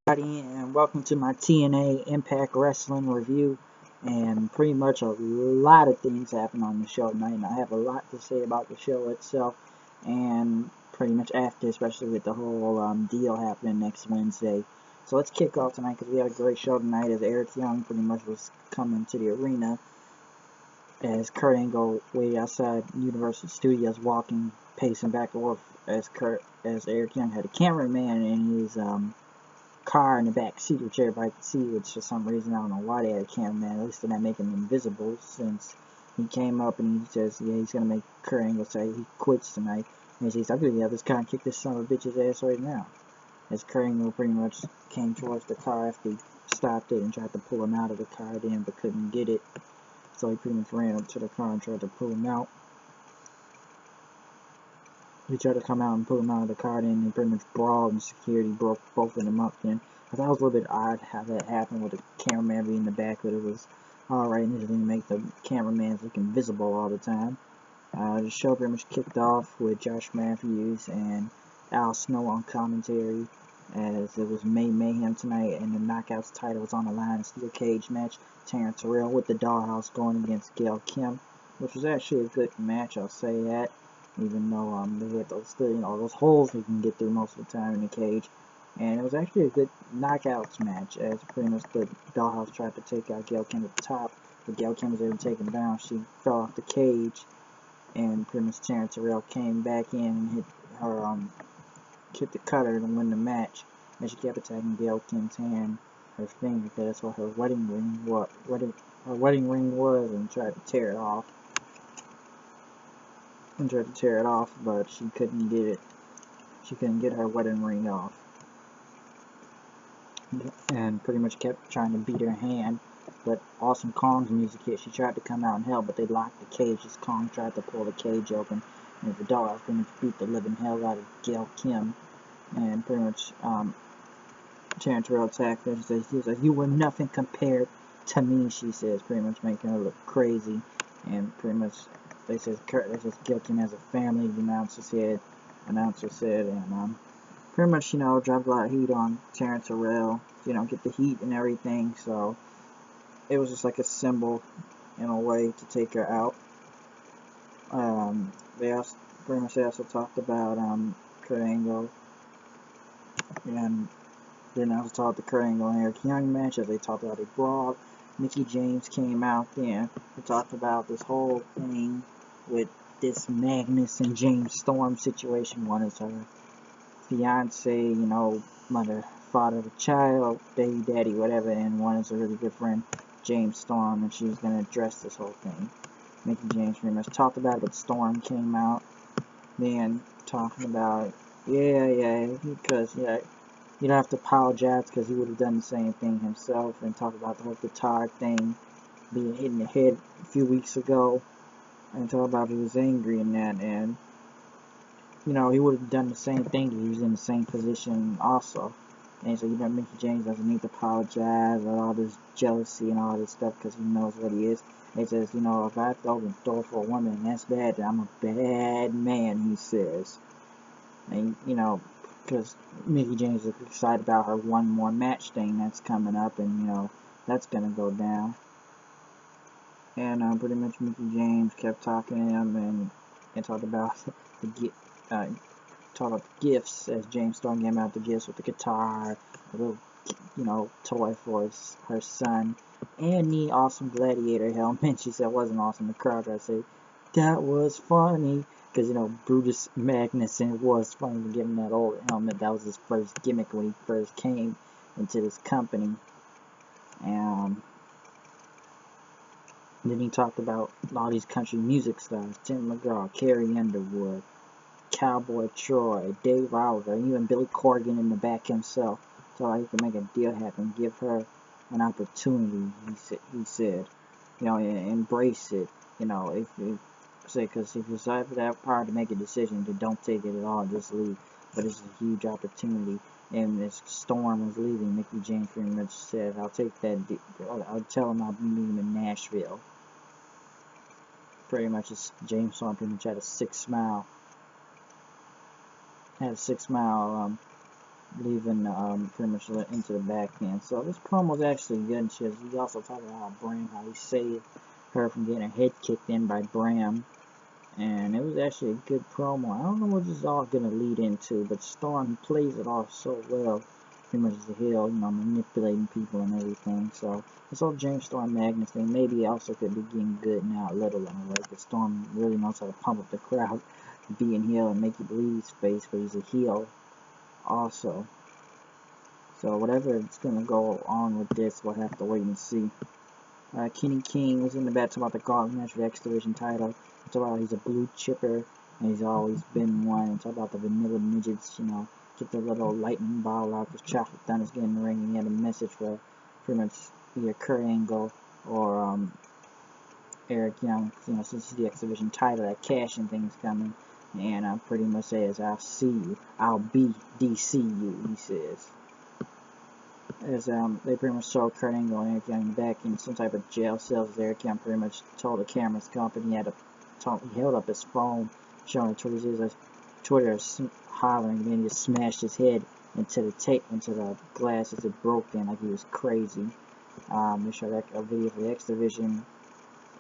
And welcome to my TNA Impact Wrestling review. And pretty much a lot of things happen on the show tonight, and I have a lot to say about the show itself, and pretty much after, especially with the whole deal happening next Wednesday. So let's kick off tonight because we had a great show tonight as Eric Young pretty much was coming to the arena as Kurt Angle waited outside Universal Studios, walking, pacing back and forth as Eric Young had a cameraman in his car in the back seat, which everybody could see, which for some reason I don't know why they had a cameraman. At least they're not making him invisible, since he came up and he says, yeah, he's gonna make Kurt Angle say he quits tonight. And he says, I'm gonna have this guy kick this son of a bitch's ass right now. As Kurt Angle pretty much came towards the car after he stopped it and tried to pull him out of the car then, but couldn't get it. So he pretty much ran up to the car and tried to pull him out. He tried to come out and pull him out of the car, and they pretty much brawled, and security broke both of them up then. I thought it was a little bit odd how that happened with the cameraman being in the back, but it was alright, and it didn't make the cameraman look invisible all the time. The show pretty much kicked off with Josh Matthews and Al Snow on commentary, as it was Mayhem tonight, and the Knockouts title was on the line. A steel cage match. Terrence Terrell with the Dollhouse going against Gail Kim, which was actually a good match, I'll say that. Even though they had those those holes we can get through most of the time in the cage, and it was actually a good knockouts match, as pretty much the Dollhouse tried to take out Gail Kim at the top, but Gail Kim was able to take him down. She fell off the cage, and pretty much Terrence Terrell came back in and hit the cutter to win the match, and she kept attacking Gail Kim's hand, her finger, because that's what her wedding ring was, and tried to tear it off. But she couldn't get it. She couldn't get her wedding ring off, and pretty much kept trying to beat her hand. But Awesome Kong's music hit. She tried to come out and help, but they locked the cage as Kong tried to pull the cage open, and the dog pretty much beat the living hell out of Gail Kim, and pretty much Terrence Terrell attacked her. She says, "You were nothing compared to me," she says, pretty much making her look crazy, and pretty much they says Gail Kim has a family, the announcer said, and pretty much, dropped a lot of heat on Terrence Terrell, get the heat and everything, so it was just like a symbol in a way to take her out. They also talked about Kurt Angle, and then I was talked the Kurt Angle and Eric Young match, as they talked about a brawl. Mickie James came out then. We talked about this whole thing with this Magnus and James Storm situation. One is her fiance, mother, father of a child, baby daddy, whatever, and one is a really good friend, James Storm, and she's going to address this whole thing. Mickie James pretty much talked about it, but Storm came out then talking about, because, you don't have to apologize because he would have done the same thing himself, and talk about the whole guitar thing being hit in the head a few weeks ago, and talk about he was angry and that, and he would have done the same thing if he was in the same position also. And so, Mickie James doesn't need to apologize or all this jealousy and all this stuff because he knows what he is. He says, if I open the door for a woman and that's bad, then I'm a bad man, he says. And, because Mickie James is excited about her one more match thing that's coming up, and, that's going to go down. And pretty much Mickie James kept talking to him and talked about the gifts, as James Storm gave out the gifts with the guitar, a little, toy for her son, and the awesome gladiator helmet. She said it wasn't awesome. The crowd tried to say, that was funny, because, Brutus Magnus, and it was funny to give him that old helmet. That was his first gimmick when he first came into this company. And then he talked about all these country music stars, Tim McGraw, Carrie Underwood, Cowboy Troy, Dave Oliver, even Billy Corgan in the back himself. So he can make a deal happen, give her an opportunity, he said. Embrace it. Because if you decide for that power to make a decision, then don't take it at all, just leave. But it's a huge opportunity. And as Storm was leaving, Mickie James pretty much said, I'll take that, I'll tell him I'll meet him in Nashville. Pretty much, James Storm pretty much had a 6 mile leaving pretty much into the back end. So this promo was actually good and shit. He also talked about how he saved her from getting her head kicked in by Bram. And it was actually a good promo. I don't know what this is all going to lead into, but Storm plays it off so well. Pretty much as a heel, you know, manipulating people and everything. So this whole James Storm Magnus thing maybe also could be getting good now, a little in a way. Because Storm really knows how to pump up the crowd, being heel and make you believe he's face, but he's a heel also. So whatever it's going to go on with this, we'll have to wait and see. Kenny King was in the back talking about the gauntlet match for the X Division title. Talk about he's a blue chipper and he's always been one. And talk about the vanilla midgets, you know, get the little lightning ball out because Chocolate Thunder's getting in the ring, and he had a message for pretty much either Kurt Angle or Eric Young, you know, since he's the X Division title, that cashing thing's coming. And pretty much says, I'll see you, I'll be DC you, he says. As they pretty much showed Kurt Angle and Eric Young back in some type of jail cells. Eric Young pretty much told the camera's company he had to talk. He held up his phone, showing the Twitter hollering, and then he just smashed his head into the tape, into the glass as it broke. Then like he was crazy. They showed a video for the X Division,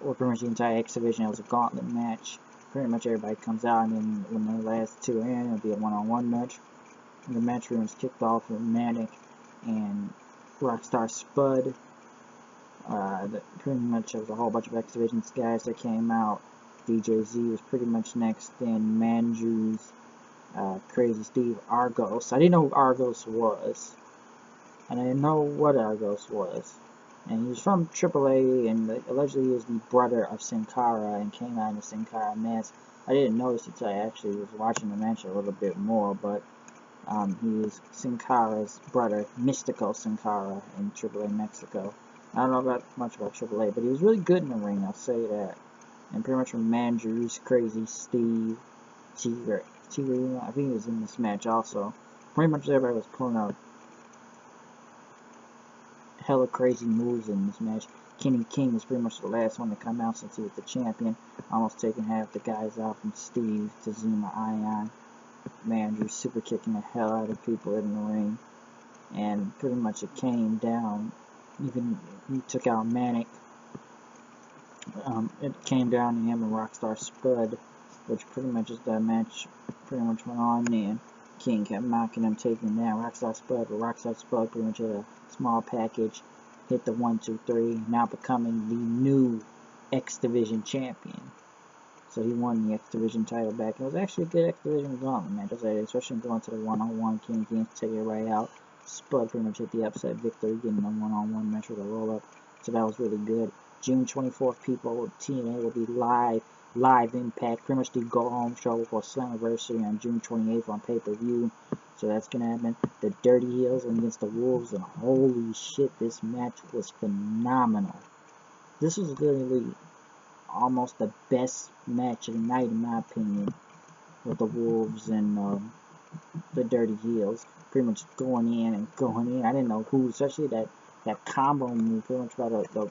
or pretty much the entire X Division. It was a gauntlet match. Pretty much everybody comes out, and then when the last two are in, it'll be a one-on-one match. And the match pretty much kicked off with Manic and Rockstar Spud. Pretty much there was a whole bunch of X Division guys that came out. DJ Z was pretty much next, then Manju's, Crazy Steve, Argos. I didn't know who Argos was, and I didn't know what Argos was. And he's from AAA, and allegedly he is the brother of Sin Cara, and came out in the Sin Cara mask. I didn't notice it until I actually was watching the match a little bit more, but he is Sin Cara's brother, Mystico Sin Cara, in AAA Mexico. I don't know much about AAA, but he was really good in the ring, I'll say that. And pretty much from Manju's, Crazy Steve, Tigre, I think he was in this match also. Pretty much everybody was pulling out hella crazy moves in this match. Kenny King was pretty much the last one to come out since he was the champion, almost taking half the guys out from Steve to Zima Ion. Manju super kicking the hell out of people in the ring, and pretty much it came down. Even he took out Manic. It came down to him and Rockstar Spud, which pretty much is the match pretty much went on then. King kept knocking him, taking him down. Rockstar Spud pretty much hit a small package, hit the 1-2-3, now becoming the new X Division champion. So he won the X Division title back. It was actually a good X Division gauntlet match, especially going to the one-on-one. King to take it right out. Spud pretty much hit the upset victory, getting the one-on-one match with a roll-up. So that was really good. June 24th, people, TNA will be live Impact. Pretty much the go-home show for Slammiversary on June 28th on pay-per-view. So that's going to happen. The Dirty Heels against the Wolves, and holy shit, this match was phenomenal. This was literally almost the best match of the night, in my opinion, with the Wolves and the Dirty Heels. Pretty much going in. I didn't know who, especially that combo move, pretty much by the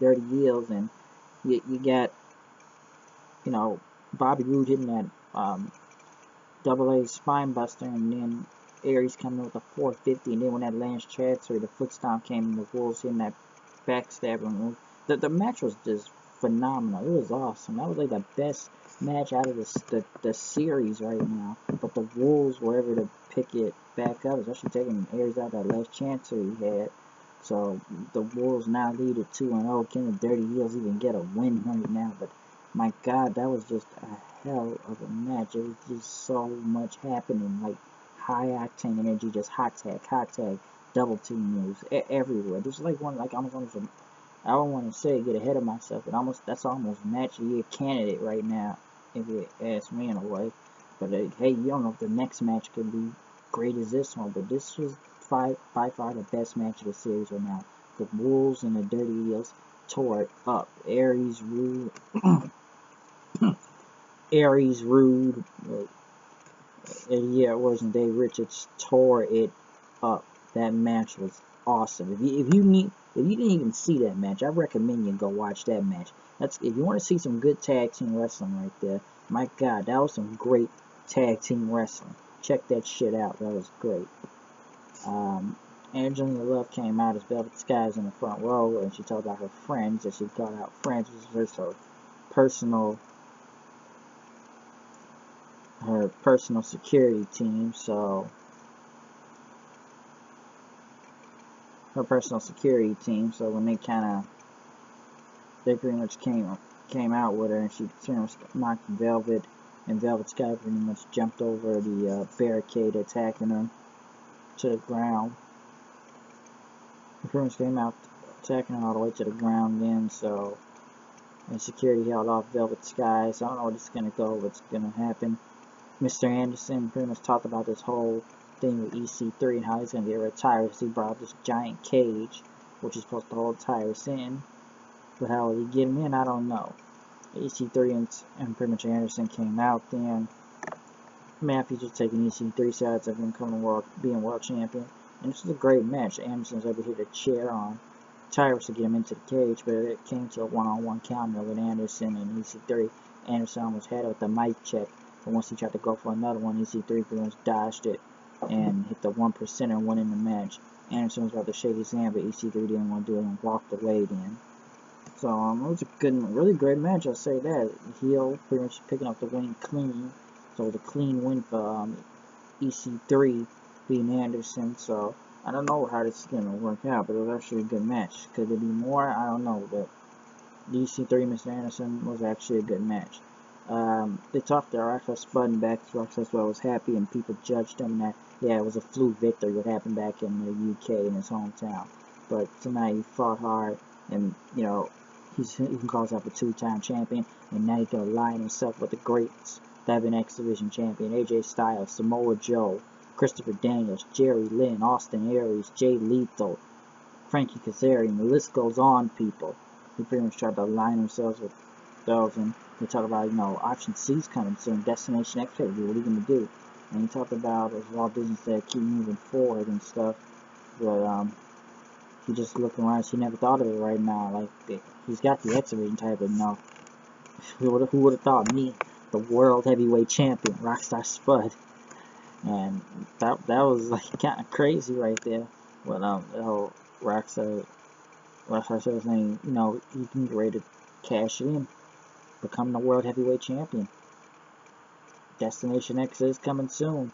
Dirty Heels, and you got, you know, Bobby Roode hitting that double-A spine buster, and then Aries coming with a 450, and then when that Lance Chatsworth, the foot stomp came, and the Wolves hitting that backstabber move. The match was just phenomenal. It was awesome. That was like the best match out of the series right now. But the Wolves were able to pick it back up, especially taking Aries out that last chance he had. So the Wolves now lead at 2-0. Can the Dirty Heels even get a win right now? But my God, that was just a hell of a match. It was just so much happening, like high octane energy, just hot tag, double team moves everywhere. This is like almost I don't want to say get ahead of myself, but that's almost match of the year candidate right now, if you ask me in a way. But hey, you don't know if the next match could be great as this one, but this was by far the best match of the series right now. The Wolves and the Dirty Heels tore it up. Aries, Roode, yeah, it wasn't Dave Richards, tore it up. That match was awesome. If you didn't even see that match, I recommend you go watch that match. If you want to see some good tag team wrestling right there. My God, that was some great tag team wrestling. check that shit out. That was great. Angelina Love came out as Velvet Skies in the front row, and she talked about her friends, that she got out friends, which was her personal security team. So her personal security team. So when they pretty much came out with her, and she pretty much knocked Velvet, and Velvet Sky pretty much jumped over the barricade, attacking her to the ground. He pretty much came out attacking her all the way to the ground then, so, and security held off Velvet Sky, so I don't know where this is going to go, what's going to happen. Mr. Anderson pretty much talked about this whole thing with EC3 and how he's going to get rid of Tyrus. He brought this giant cage, which is supposed to hold Tyrus in, but how will he get him in, I don't know. EC3 and pretty much Anderson came out then. Matthews was taking EC3 sides of him being world champion. And this was a great match. Anderson's able to hit a chair on Tyrus to get him into the cage, but it came to a one-on-one counter with Anderson and EC3. Anderson almost had it with the mic check, but once he tried to go for another one, EC3 pretty much dodged it and hit the 1% and won in the match. Anderson was about to shake his hand, but EC3 didn't want to do it and walked away then. So it was a really great match, I'll say that. Heel pretty much picking up the win clean. So it was a clean win for EC3 beating Anderson. So I don't know how this is going to work out, but it was actually a good match. Could there be more? I don't know, but EC3 Mr. Anderson was actually a good match. They talked to Rockstar Spud and back. Rockstar Spud was happy, and people judged him that, yeah, it was a fluke victory, what happened back in the UK in his hometown. But tonight he fought hard, and, you know, he can call himself a two-time champion, and now he's going to align himself with the greats that have been X Division champion: AJ Styles, Samoa Joe, Christopher Daniels, Jerry Lynn, Austin Aries, Jay Lethal, Frankie Kazarian. The list goes on, people. He pretty much tried to align themselves with those, and he talked about, you know, Option C's coming soon, Destination X, what are you going to do? And he talked about his raw business that keep moving forward and stuff, but he just looking around, he never thought of it right now. Like, he's got the X Division title, but no, who would have thought? Me, the world heavyweight champion, Rockstar Spud. And that was like kind of crazy right there. But the whole Rockstar Spud saying, you know, he can get ready to cash it in, become the world heavyweight champion. Destination X is coming soon.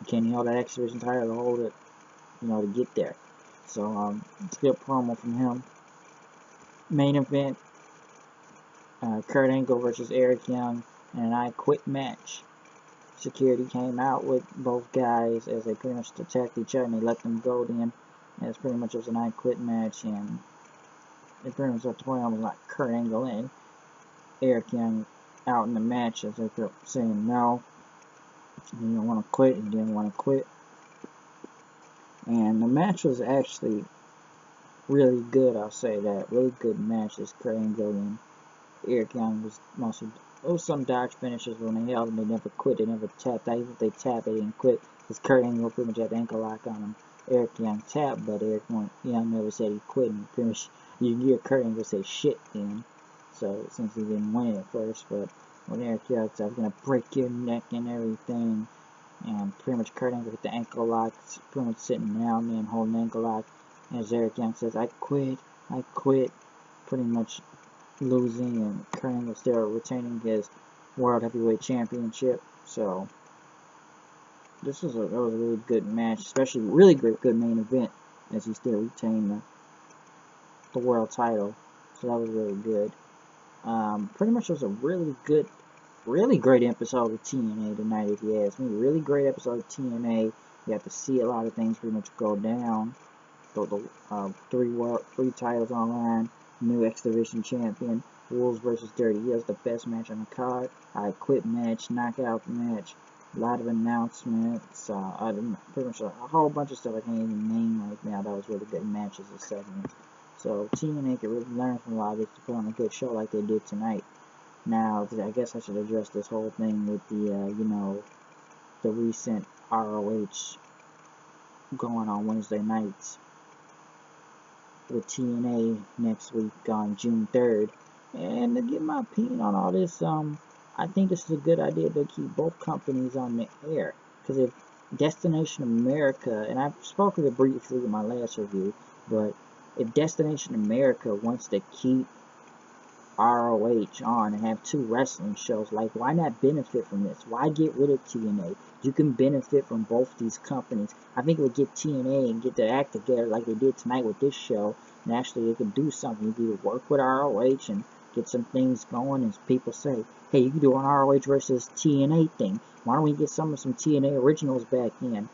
Can he hold that X Division title to hold it, you know, to get there? So it's a good promo from him. Main event: Kurt Angle versus Eric Young in an I Quit match. Security came out with both guys as they pretty much attacked each other, and they let them go then. And it's pretty much just an I Quit match, and it pretty much at the point almost like Kurt Angle and Eric Young out in the match as they kept saying no, he didn't want to quit, he didn't want to quit. And the match was actually really good, I'll say that. Really good match. This Kurt Angle and Eric Young was mostly, there was some dodge finishes when they held them, they never quit, they never tapped. Even if they tapped, they didn't quit, because Kurt Angle pretty much had the ankle lock on him. Eric Young tapped, but Eric Young never said he quit, and pretty much you can hear Kurt Angle say shit then. So since he didn't win it at first, but when Eric Young said, I'm gonna break your neck and everything, and pretty much Kurt Angle hit the ankle lock, pretty much sitting down there and holding the ankle lock, and as Eric Young says, I quit, pretty much losing, and Kurt Angle still retaining his World Heavyweight Championship. So that was a really good match, especially really good main event, as he still retained the world title. So that was really good. Pretty much was a really great episode of TNA tonight, if you ask me. Really great episode of TNA. You have to see a lot of things pretty much go down. Three titles online. New X Division champion. Wolves versus Dirty Heels, the best match on the card. I Quit match, knockout match. A lot of announcements. Pretty much a whole bunch of stuff I can't even name right now. That was really good matches and segments. So TNA can really learn from a lot of this to put on a good show like they did tonight. Now, I guess I should address this whole thing with the, you know, the recent ROH going on Wednesday nights with TNA next week on June 3rd. And to give my opinion on all this, I think this is a good idea to keep both companies on the air. Because if Destination America, and I've spoken to it briefly in my last review, but if Destination America wants to keep ROH on and have 2 wrestling shows, like, why not benefit from this? Why get rid of TNA? You can benefit from both these companies. I think it would get TNA and get their act together like they did tonight with this show, and actually they can do something. You can work with ROH and get some things going, and people say, hey, you can do an ROH versus TNA thing. Why don't we get some TNA originals back in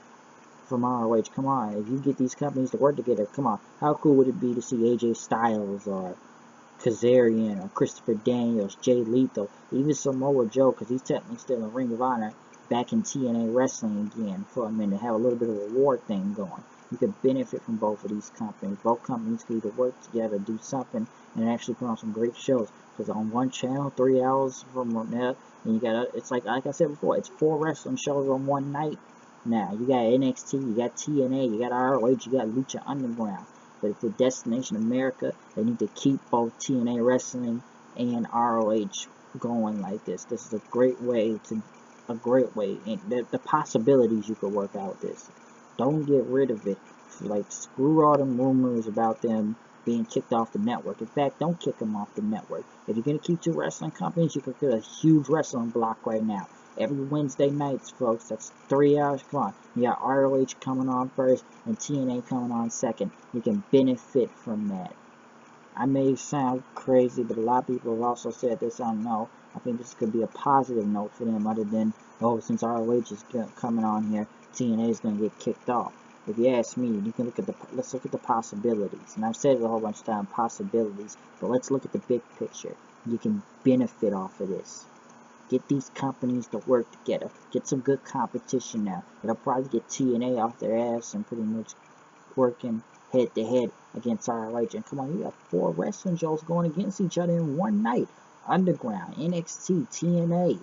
from ROH? Come on, if you get these companies to work together, come on. How cool would it be to see AJ Styles or Kazarian or Christopher Daniels, Jay Lethal, even Samoa Joe, because he's technically still in Ring of Honor, back in TNA wrestling again for a minute, have a little bit of a war thing going. You could benefit from both of these companies. Both companies could either work together, do something, and actually put on some great shows. Because on one channel, 3 hours from now, and you got, it's like I said before, it's 4 wrestling shows on one night. Now, you got NXT, you got TNA, you got ROH, you got Lucha Underground. But for Destination America, they need to keep both TNA Wrestling and ROH going like this. This is a great way, and the possibilities you could work out with this. Don't get rid of it. Like, screw all them rumors about them being kicked off the network. In fact, don't kick them off the network. If you're going to keep 2 wrestling companies, you could get a huge wrestling block right now. Every Wednesday nights, folks, that's 3 hours. Come on. You got ROH coming on first and TNA coming on second. You can benefit from that. I may sound crazy, but a lot of people have also said this. I don't know. I think this could be a positive note for them, other than, oh, since ROH is coming on here, TNA is going to get kicked off. If you ask me, you can let's look at the possibilities. And I've said it a whole bunch of times, possibilities. But let's look at the big picture. You can benefit off of this. Get these companies to work together. Get some good competition now. It'll probably get TNA off their ass and pretty much working head to head against ROH. And come on, you got 4 wrestling shows going against each other in one night. Underground, NXT, TNA,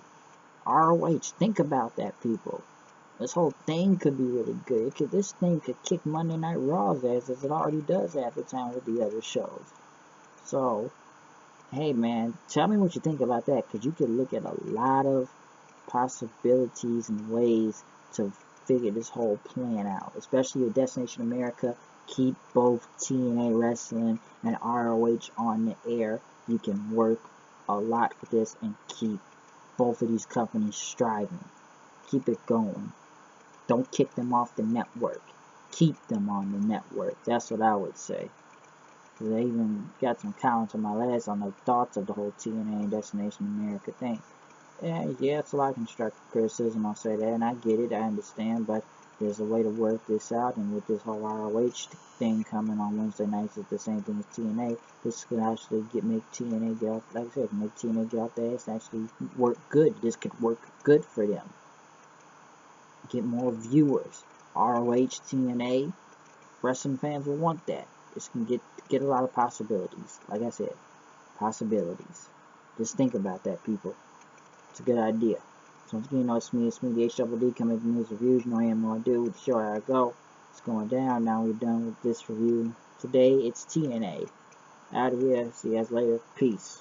ROH. Think about that, people. This whole thing could be really good. This thing could kick Monday Night Raw's ass as it already does half the time with the other shows. So, hey man, tell me what you think about that, because you could look at a lot of possibilities and ways to figure this whole plan out, especially with Destination America. Keep both TNA Wrestling and ROH on the air. You can work a lot with this and keep both of these companies striving. Keep it going. Don't kick them off the network. Keep them on the network. That's what I would say. I even got some comments on my last on the thoughts of the whole TNA and Destination America thing. Yeah, it's a lot of constructive criticism, I'll say that, and I get it, I understand, but there's a way to work this out, and with this whole ROH thing coming on Wednesday nights, it's the same thing as TNA. This could actually make TNA get off, like I said, make TNA get off their ass and actually work good. This could work good for them. Get more viewers. ROH, TNA, wrestling fans will want that. This can get a lot of possibilities. Like I said, possibilities. Just think about that, people. It's a good idea. So once again, you know, it's me, the HDD, coming with news reviews. You know, I am what I do with the show. How I go. It's going down. Now we're done with this review. Today, it's TNA. Out of here. See you guys later. Peace.